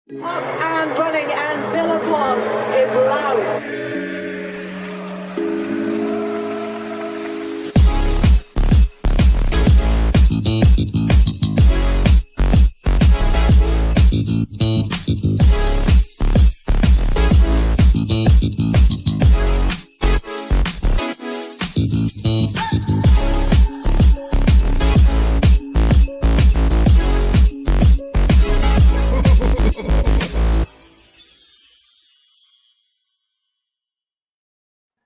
Up and running, and Billabong is loud.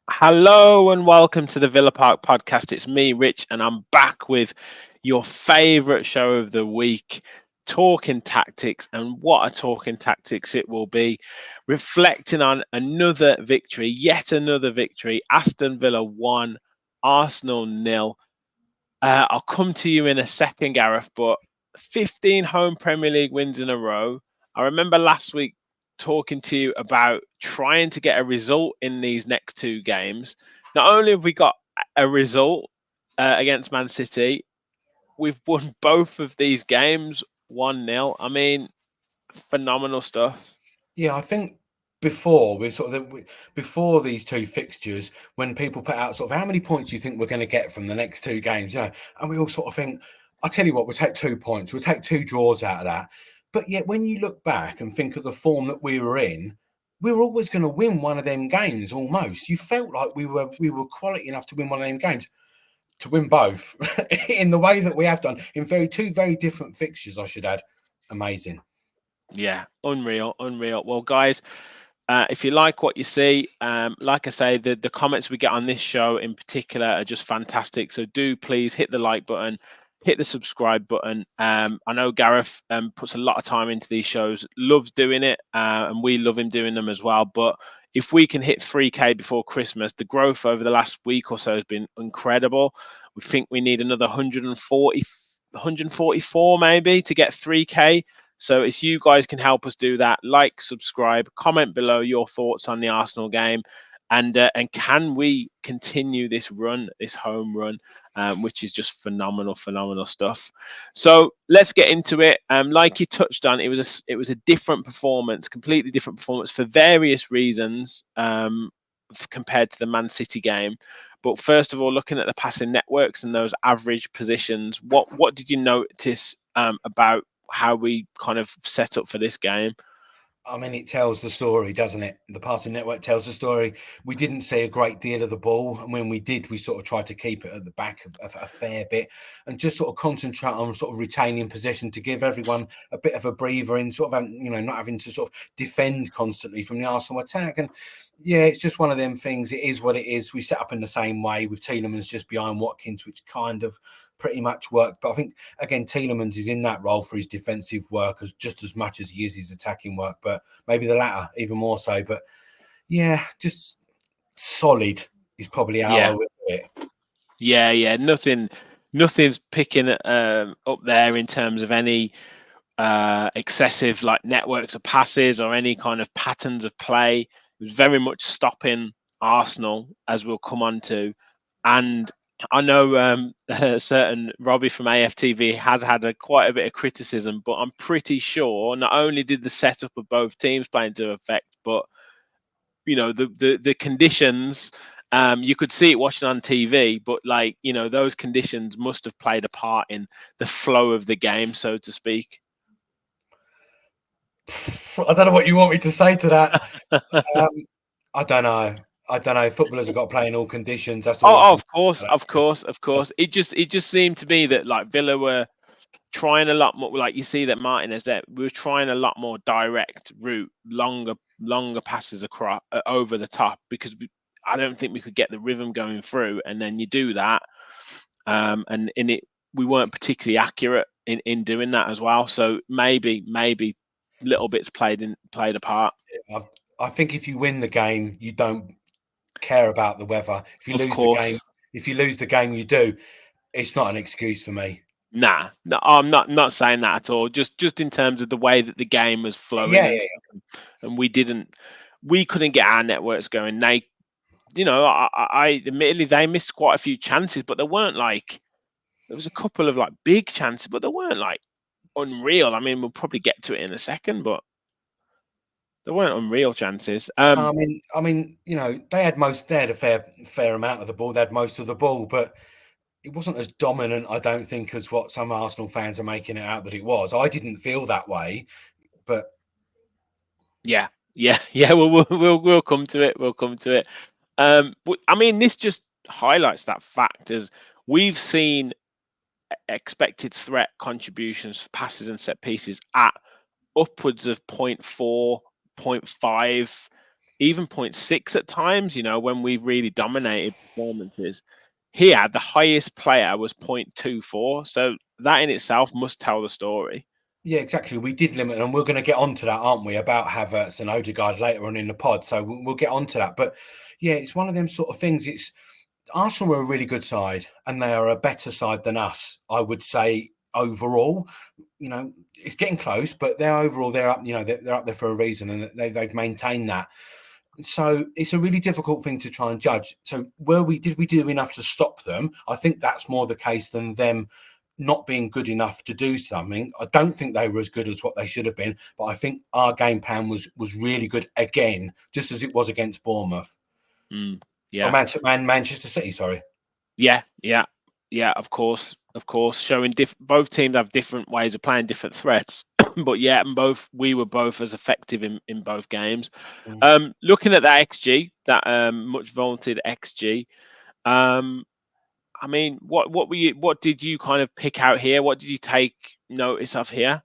Hello and welcome to the Villa Park podcast. It's me, Rich, and I'm back with your favourite show of the week, Talking Tactics. And what a talking tactics it will be, reflecting on another victory, yet another victory. Aston Villa 1, Arsenal 0. I'll come to you in a second, Gareth, but 15 home Premier League wins in a row. I remember last week talking to you about trying to get a result in these next two games. Not only have we got a result against Man City, we've won both of these games 1-0. I mean, phenomenal stuff. Yeah, I think before before these two fixtures, when people put out sort of how many points do you think we're going to get from the next two games, and we all sort of think, I tell you what, we'll take 2 points, we'll take 2 draws out of that. But yet, when you look back and think of the form that we were in, we were always going to win one of them games. Almost, you felt like we were quality enough to win one of them games. To win both in the way that we have done in two very different fixtures, I should add. Amazing. Yeah, unreal. Well, guys, if you like what you see, like I say, the comments we get on this show in particular are just fantastic. So do please hit the like button, hit the subscribe button. I know Gareth puts a lot of time into these shows, loves doing it, and we love him doing them as well. But if we can hit 3K before Christmas, the growth over the last week or so has been incredible. We think we need another 144 maybe to get 3K. So if you guys can help us do that, like, subscribe, comment below your thoughts on the Arsenal game, and can we continue this run, this home run, which is just phenomenal stuff. So let's get into it. Like you touched on, it was a different performance, completely different performance for various reasons compared to the Man City game. But first of all, looking at the passing networks and those average positions, what did you notice about how we kind of set up for this game? I mean, it tells the story, doesn't it? The passing network tells the story. We didn't see a great deal of the ball, and when we did, we sort of tried to keep it at the back a fair bit and just sort of concentrate on sort of retaining possession to give everyone a bit of a breather in sort of, not having to sort of defend constantly from the Arsenal attack. And yeah, it's just one of them things. It is what it is. We set up in the same way with Tielemans just behind Watkins, which kind of pretty much worked. But I think, again, Tielemans is in that role for his defensive work just as much as he is his attacking work, but maybe the latter even more so. But yeah, just solid is probably how I would do it. Yeah. Nothing's picking up there in terms of any excessive like networks of passes or any kind of patterns of play. It was very much stopping Arsenal, as we'll come on to. And I know a certain Robbie from AFTV has had quite a bit of criticism, but I'm pretty sure not only did the setup of both teams play into effect, but the conditions. You could see it watching on TV, but those conditions must have played a part in the flow of the game, so to speak. I don't know what you want me to say to that. I don't know. Footballers have got to play in all conditions. That's all. Of course. It just seemed to me that like Villa were trying a lot more. Like you see that Martinez there, we were trying a lot more direct route, longer passes across over the top, because I don't think we could get the rhythm going through. And then you do that, and in it we weren't particularly accurate in doing that as well. So maybe little bits played a part. I think if you win the game, you don't care about the weather. If you lose the game, you do. It's not an excuse for me. No, I'm not saying that at all. Just in terms of the way that the game was flowing, and we couldn't get our networks going. They, I admittedly they missed quite a few chances, but there was a couple of like big chances, but they weren't like unreal. I mean, we'll probably get to it in a second, but They weren't unreal chances. I mean, you know, they had a fair amount of the ball. They had most of the ball, but it wasn't as dominant, I don't think, as what some Arsenal fans are making it out that it was. I didn't feel that way, but yeah. We'll come to it. We'll come to it. I mean, this just highlights that fact as we've seen expected threat contributions, passes and set pieces at upwards of 0.4, 0.5, even 0.6 at times, you know, when we've really dominated performances. Here, the highest player was 0.24. So that in itself must tell the story. yeah, exactly. We did limit, and we're going to get onto that, aren't we, about Havertz and Odegaard later on in the pod. So we'll get onto that. But yeah, it's one of them sort of things. It's Arsenal are a really good side, and they are a better side than us, I would say, overall. You know, it's getting close, but they're up. You know, they're up there for a reason, and they've maintained that. So it's a really difficult thing to try and judge. So did we do enough to stop them? I think that's more the case than them not being good enough to do something. I don't think they were as good as what they should have been, but I think our game plan was really good again, just as it was against Bournemouth. Yeah. Manchester City, sorry. Yeah. Of course. Showing both teams have different ways of playing, different threats, but yeah, we were both as effective in both games. Looking at that XG, that much vaunted XG. I mean, what did you kind of pick out here? What did you take notice of here?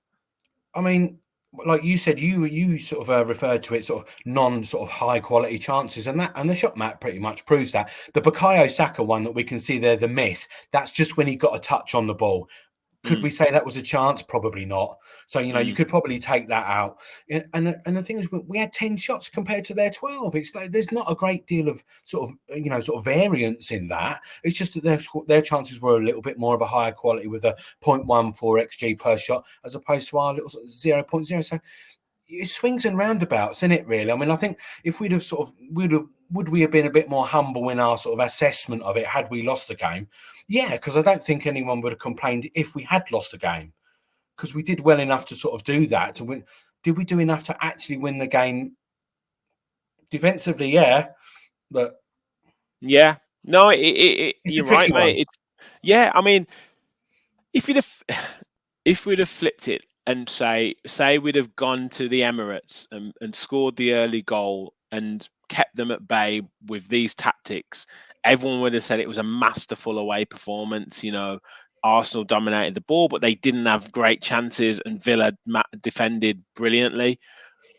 I mean, like you said, you sort of referred to it sort of high quality chances, and the shot map pretty much proves that. The Bukayo Saka one that we can see there, the miss, that's just when he got a touch on the ball. Could we say that was a chance? Probably not. So, you know, you could probably take that out. And the thing is, we had 10 shots compared to their 12. It's like there's not a great deal of sort of variance in that. It's just that their chances were a little bit more of a higher quality with a 0.14 XG per shot as opposed to our little 0.0. So it swings and roundabouts, isn't it, really? I mean, I think if would we have been a bit more humble in our sort of assessment of it had we lost the game? Yeah, because I don't think anyone would have complained if we had lost the game, because we did well enough to sort of do that. To win. Did we do enough to actually win the game defensively? Yeah, but yeah, no, you're right, mate. I mean, if we'd have flipped it and say we'd have gone to the Emirates and scored the early goal and kept them at bay with these tactics, everyone would have said it was a masterful away performance. You know, Arsenal dominated the ball, but they didn't have great chances, and Villa defended brilliantly.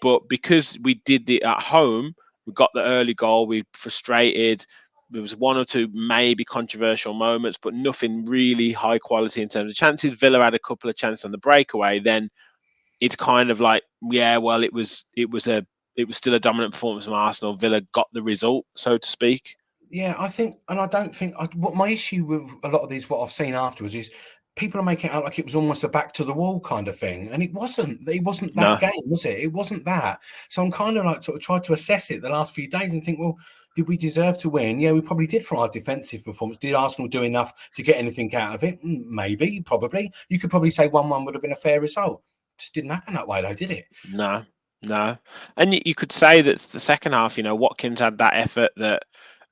But because we did it at home, we got the early goal, we frustrated. There was one or two maybe controversial moments, but nothing really high quality in terms of chances. Villa had a couple of chances on the breakaway. Then it's kind of like, yeah, well, it was still a dominant performance from Arsenal. Villa got the result, so to speak. Yeah, I think, and I don't think what my issue with a lot of these, what I've seen afterwards, is people are making it out like it was almost a back to the wall kind of thing, and it wasn't. It wasn't that game, was it? It wasn't that. So I'm kind of like sort of tried to assess it the last few days and think, well, did we deserve to win? Yeah, we probably did for our defensive performance. Did Arsenal do enough to get anything out of it? Maybe, probably. You could probably say 1-1 would have been a fair result. Just didn't happen that way, though, did it? No. And you could say that the second half, you know, Watkins had that effort that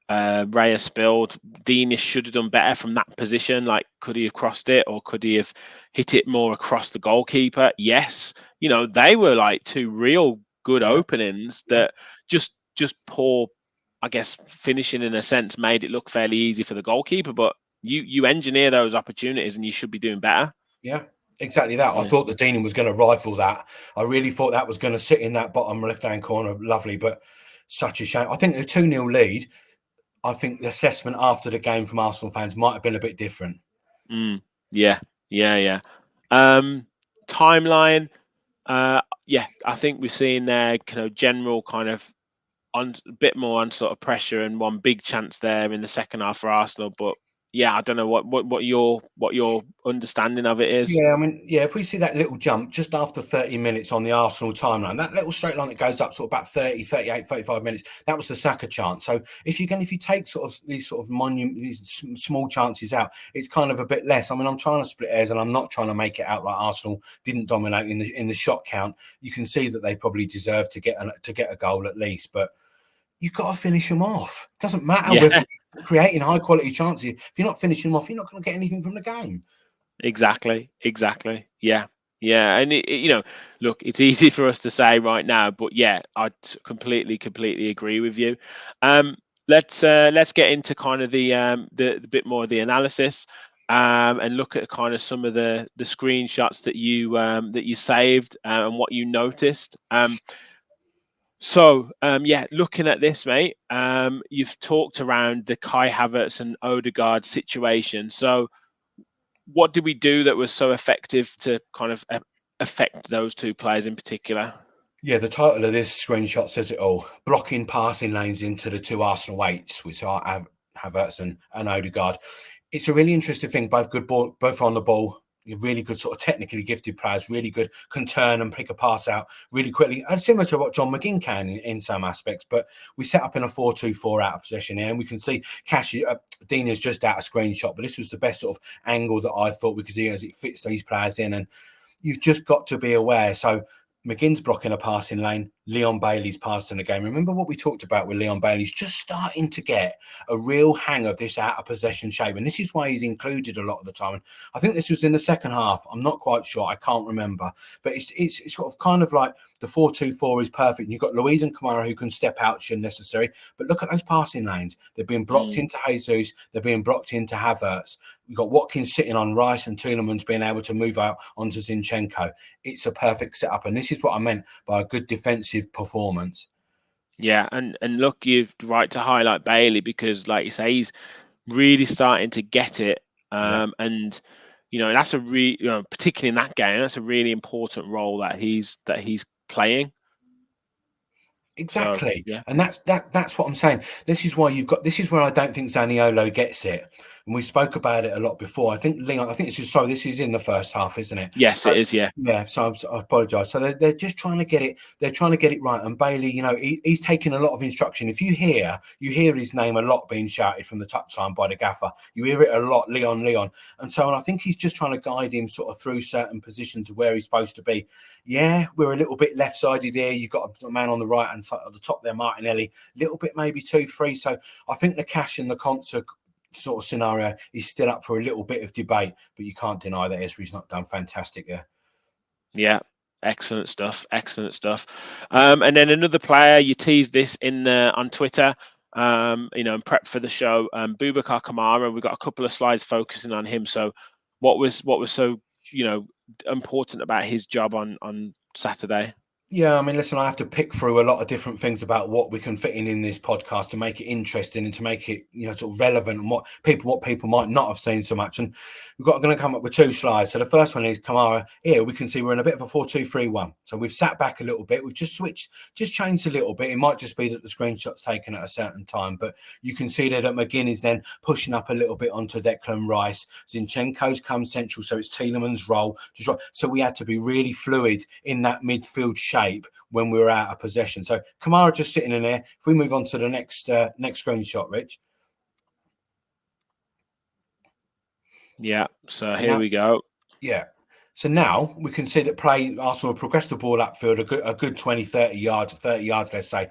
Raya spilled. Dinish should have done better from that position. Like, could he have crossed it, or could he have hit it more across the goalkeeper? Yes. You know, they were like two real good openings that just poor, I guess, finishing in a sense made it look fairly easy for the goalkeeper. But you engineer those opportunities, and you should be doing better. Yeah. Exactly that. I thought the Dean was going to rifle that. I really thought that was going to sit in that bottom left-hand corner. Lovely, but such a shame. I think the 2-0 lead, I think the assessment after the game from Arsenal fans might have been a bit different. Yeah. Timeline. I think we're seeing there kind of general kind of a bit more on sort of pressure and one big chance there in the second half for Arsenal, but yeah, I don't know what your understanding of it is. Yeah, I mean, yeah, if we see that little jump just after 30 minutes on the Arsenal timeline, that little straight line that goes up sort of about 30, 38, 35 minutes, that was the Saka chance. So if you take sort of these sort of these small chances out, it's kind of a bit less. I mean, I'm trying to split hairs and I'm not trying to make it out like Arsenal didn't dominate in the shot count. You can see that they probably deserve to get a goal at least, but you've got to finish them off. It doesn't matter Yeah, whether you're creating high quality chances. If you're not finishing them off, you're not going to get anything from the game. exactly. Yeah. Yeah, and look, it's easy for us to say right now, but yeah, I completely agree with you. Let's get into kind of the bit more of the analysis, and look at kind of some of the screenshots that you saved, and what you noticed. So, yeah, looking at this, mate, you've talked around the Kai Havertz and Odegaard situation. So, what did we do that was so effective to kind of affect those two players in particular? Yeah, the title of this screenshot says it all. Blocking passing lanes into the two Arsenal eights, which are Havertz and Odegaard. It's a really interesting thing. Both good ball, both on the ball. Really good sort of technically gifted players. Really good, can turn and pick a pass out really quickly. And similar to what John McGinn can in some aspects. But we set up in a 4-2-4 out of possession here, and we can see Dean is just out a screenshot. But this was the best sort of angle that I thought we could see as it fits these players in. And you've just got to be aware. So McGinn's blocking a passing lane. Leon Bailey's passing the game. Remember what we talked about with Leon Bailey's just starting to get a real hang of this out of possession shape. And this is why he's included a lot of the time. And I think this was in the second half. I'm not quite sure. I can't remember. But it's sort of kind of like the 4-2-4 is perfect. And you've got Luiz and Kamara who can step out should necessary. But look at those passing lanes. They're being blocked into Jesus. They're being blocked into Havertz. We've got Watkins sitting on Rice and Tielemans being able to move out onto Zinchenko. It's a perfect setup. And this is what I meant by a good defensive performance. Yeah, and look, you're right to highlight Bailey because, like you say, he's really starting to get it. And that's particularly in that game, that's a really important role that he's playing. Exactly. So, yeah. And that's what I'm saying. This is why this is where I don't think Zaniolo gets it. And we spoke about it a lot before. I think Leon, this is in the first half, isn't it? Yes, it is, yeah. Yeah, so I apologise. So they're just trying to get it. They're trying to get it right. And Bailey, he's taking a lot of instruction. If you hear his name a lot being shouted from the touchline by the gaffer. You hear it a lot, Leon. And so I think he's just trying to guide him sort of through certain positions of where he's supposed to be. Yeah, we're a little bit left-sided here. You've got a man on the right-hand side at the top there, Martinelli. A little bit maybe 2-3. So I think the Cash and the concert sort of scenario is still up for a little bit of debate, but you can't deny that Ezri's not done fantastic there. Yeah, excellent stuff. And then another player, you teased this on Twitter, and prep for the show. Boubacar Kamara. We've got a couple of slides focusing on him. So, what was so important about his job on Saturday? Yeah, I mean, listen, I have to pick through a lot of different things about what we can fit in this podcast to make it interesting and to make it, sort of relevant and what people might not have seen so much. And going to come up with two slides. So the first one is Kamara. Here we can see we're in a bit of a 4-2-3-1. So we've sat back a little bit. We've just changed a little bit. It might just be that the screenshot's taken at a certain time, but you can see that McGinn is then pushing up a little bit onto Declan Rice. Zinchenko's come central, so it's Tielemans' role. So we had to be really fluid in that midfield shape when we were out of possession. So Kamara just sitting in there. If we move on to the next screenshot, Rich. Yeah. So here we go. Yeah. So now we can see that Arsenal progressed the ball upfield a good 20, 30 yards, let's say.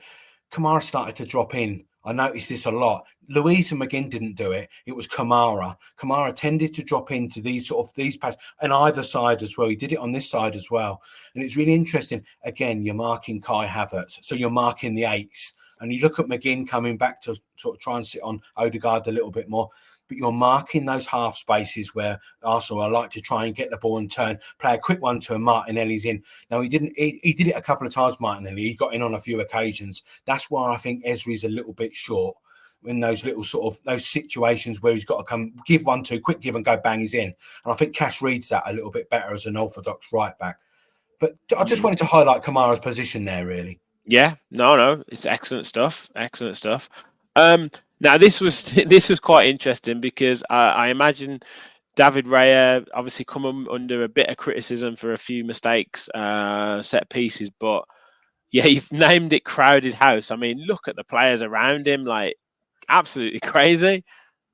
Kamara started to drop in. I noticed this a lot. Luiz and McGinn didn't do it. It was Kamara. Kamara tended to drop into these patches on either side as well. He did it on this side as well. And it's really interesting. Again, you're marking Kai Havertz. So you're marking the eights. And you look at McGinn coming back to sort of try and sit on Odegaard a little bit more. But you're marking those half spaces where Arsenal are like to try and get the ball and play a quick one to a Martinelli's in. Now, he didn't. He did it a couple of times, Martinelli. He got in on a few occasions. That's why I think Ezri's a little bit short in those little sort of those situations where he's got to come give 1-2, quick give and go, bang, he's in. And I think Cash reads that a little bit better as an orthodox right back. But I just wanted to highlight Kamara's position there, really. Yeah, no, it's excellent stuff. Now this was this was quite interesting because I imagine David Raya obviously come under a bit of criticism for a few mistakes, set pieces, but yeah, you've named it crowded house. I mean, look at the players around him, like absolutely crazy.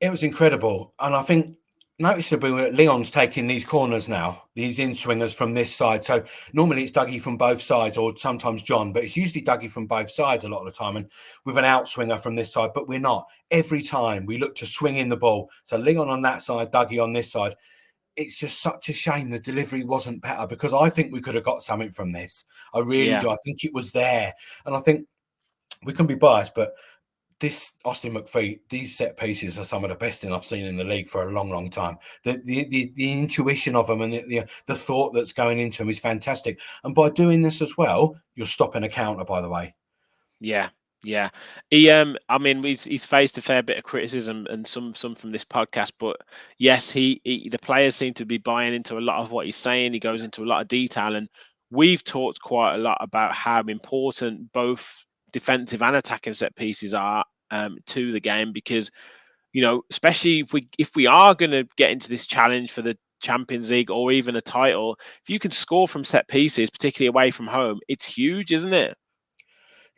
It was incredible. And I think noticeably that Leon's taking these corners now, these in swingers from this side. So normally it's Dougie from both sides, or sometimes John, but it's usually Dougie from both sides a lot of the time, and with an outswinger from this side. But we're not. Every time we look to swing in the ball. So Leon on that side, Dougie on this side. It's just such a shame the delivery wasn't better, because I think we could have got something from this. I really do. I think it was there. And I think we can be biased, but this Austin McPhee, these set pieces are some of the best I've seen in the league for a long, long time. The intuition of them and the thought that's going into them is fantastic. And by doing this as well, you're stopping a counter, by the way. Yeah, yeah. He, I mean, he's faced a fair bit of criticism and some from this podcast, but yes, the players seem to be buying into a lot of what he's saying. He goes into a lot of detail, and we've talked quite a lot about how important both defensive and attacking set pieces are to the game, because especially if we are going to get into this challenge for the Champions League or even a title, if you can score from set pieces, particularly away from home, it's huge, isn't it?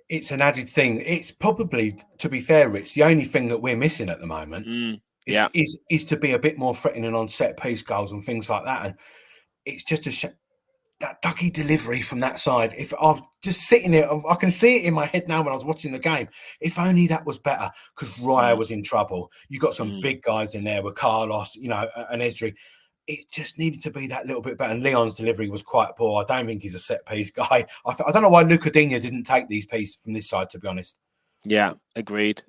It's an added thing. It's probably, to be fair, Rich, the only thing that we're missing at the moment is to be a bit more threatening on set piece goals and things like that. And it's just that Dougie delivery from that side. If I'm just sitting there, I can see it in my head now when I was watching the game. If only that was better, because Raya was in trouble. You got some big guys in there with Carlos, and Esri. It just needed to be that little bit better. And Leon's delivery was quite poor. I don't think he's a set piece guy. I don't know why Luca Digne didn't take these pieces from this side, to be honest. Yeah, agreed.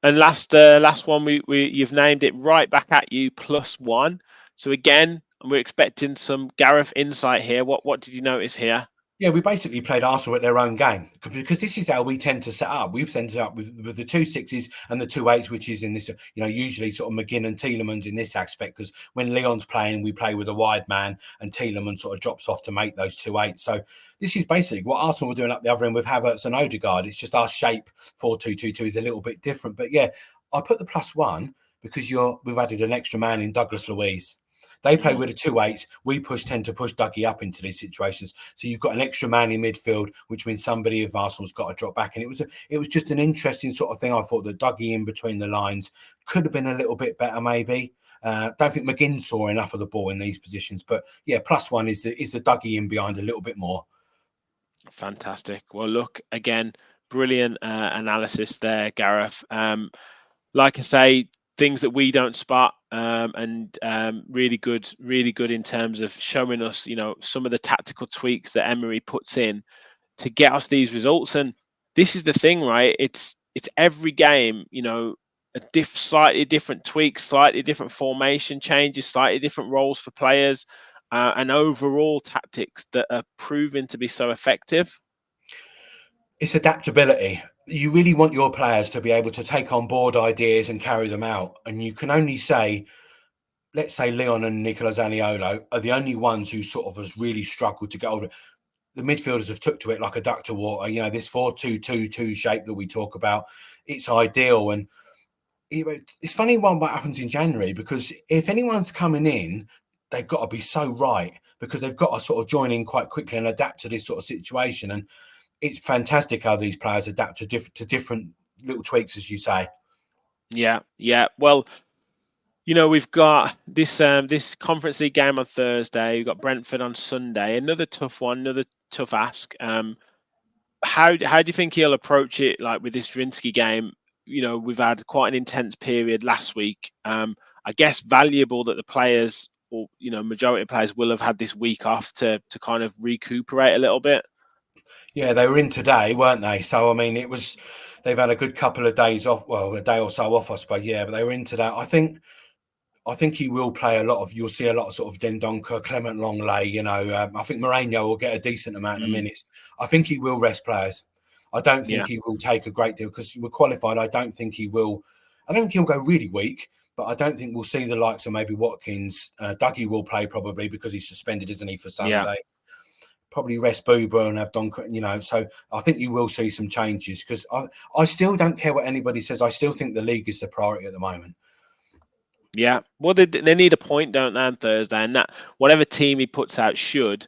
And last one, you've named it right back at you, +1. So again, we're expecting some Gareth insight here. What did you notice here? Yeah, we basically played Arsenal at their own game, because this is how we tend to set up. We've set it up with the 2 6s and the 2 8s, which is in this, usually sort of McGinn and Tielemans in this aspect, because when Leon's playing, we play with a wide man and Tielemans sort of drops off to make those 2 8s. So this is basically what Arsenal were doing up the other end with Havertz and Odegaard. It's just our shape 4-2-2-2 is a little bit different. But yeah, I put the +1 because we've added an extra man in Douglas Luiz. They play with a 2 8s. We tend to push Dougie up into these situations. So you've got an extra man in midfield, which means somebody of Arsenal's got to drop back. And it was just an interesting sort of thing. I thought that Dougie in between the lines could have been a little bit better, maybe. Don't think McGinn saw enough of the ball in these positions. But yeah, +1 is the Dougie in behind a little bit more. Fantastic. Well, look, again, brilliant analysis there, Gareth. Like I say, things that we don't spot, and really good in terms of showing us, some of the tactical tweaks that Emery puts in to get us these results. And this is the thing, right? It's every game, slightly different tweaks, slightly different formation changes, slightly different roles for players, and overall tactics that are proving to be so effective. It's adaptability. You really want your players to be able to take on board ideas and carry them out. And you can only say, let's say Leon and Nicola Zaniolo are the only ones who sort of has really struggled to get over it. The midfielders have took to it like a duck to water. This 4-2-2-2 shape that we talk about, it's ideal. And it's funny what happens in January, because if anyone's coming in, they've got to be so right, because they've got to sort of join in quite quickly and adapt to this sort of situation. And it's fantastic how these players adapt to different little tweaks, as you say. Yeah. Well, we've got this Conference League game on Thursday. We've got Brentford on Sunday. Another tough one, another tough ask. How do you think he'll approach it? Like with this Drinsky game, we've had quite an intense period last week. I guess valuable that the players, or majority of players, will have had this week off to kind of recuperate a little bit. Yeah, they were in today, weren't they? So, I mean, they've had a good couple of days off. Well, a day or so off, I suppose. Yeah, but they were in today. I think he will play a lot of. You'll see a lot of sort of Dendoncker, Clement Longley. I think Mourinho will get a decent amount of minutes. I think he will rest players. I don't think he will take a great deal, because we're qualified. I don't think he will. I don't think he'll go really weak, but I don't think we'll see the likes of maybe Watkins. Dougie will play probably, because he's suspended, isn't he, for Sunday? probably rest Booba and have Don, you know. So I think you will see some changes, because I still don't care what anybody says. I still think the league is the priority at the moment. Yeah, well, they need a point, don't they, on Thursday, and that whatever team he puts out should,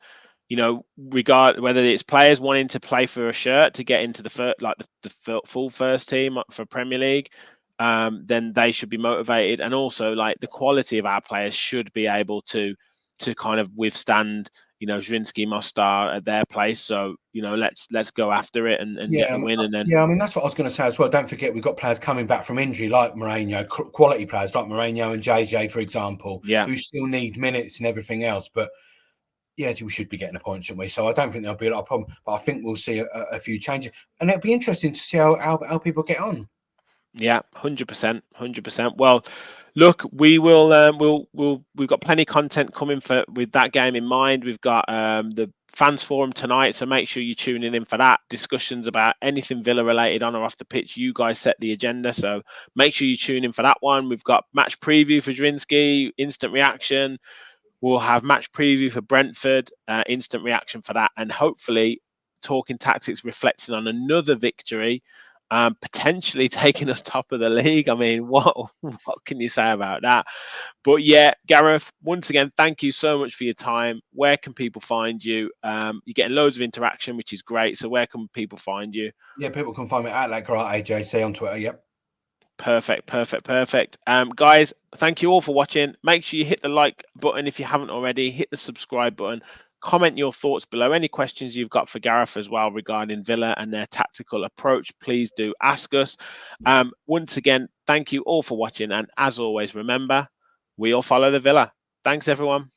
you know, regard whether it's players wanting to play for a shirt to get into the first, like the full first team for Premier League, then they should be motivated, and also like the quality of our players should be able to kind of withstand, you know, Zrinski, Mostar at their place. So, you know, let's go after it and get the win. And then I mean, that's what I was going to say as well. Don't forget, we've got players coming back from injury like Mourinho, quality players like Mourinho and JJ, for example, who still need minutes and everything else. But yeah, we should be getting a point, shouldn't we? So I don't think there'll be a lot of problem, but I think we'll see a few changes, and it'll be interesting to see how people get on. Yeah, 100%, 100%. Well, look, we will we've got plenty of content coming with that game in mind. We've got the fans forum tonight, so make sure you're tuning in for that. Discussions about anything Villa related on or off the pitch. You guys set the agenda, so make sure you tune in for that one. We've got match preview for Zrinski, instant reaction. We'll have match preview for Brentford, instant reaction for that, and hopefully talking tactics reflecting on another victory. Potentially taking us top of the league. I mean, what can you say about that? But yeah, Gareth, once again, thank you so much for your time. Where can people find you? You're getting loads of interaction, which is great. So where can people find you? Yeah, people can find me at AJC on Twitter. Yep. Perfect. Guys, thank you all for watching. Make sure you hit the like button if you haven't already. Hit the subscribe button. Comment your thoughts below. Any questions you've got for Gareth as well regarding Villa and their tactical approach, please do ask us. Once again, thank you all for watching. And as always, remember, we all follow the Villa. Thanks, everyone.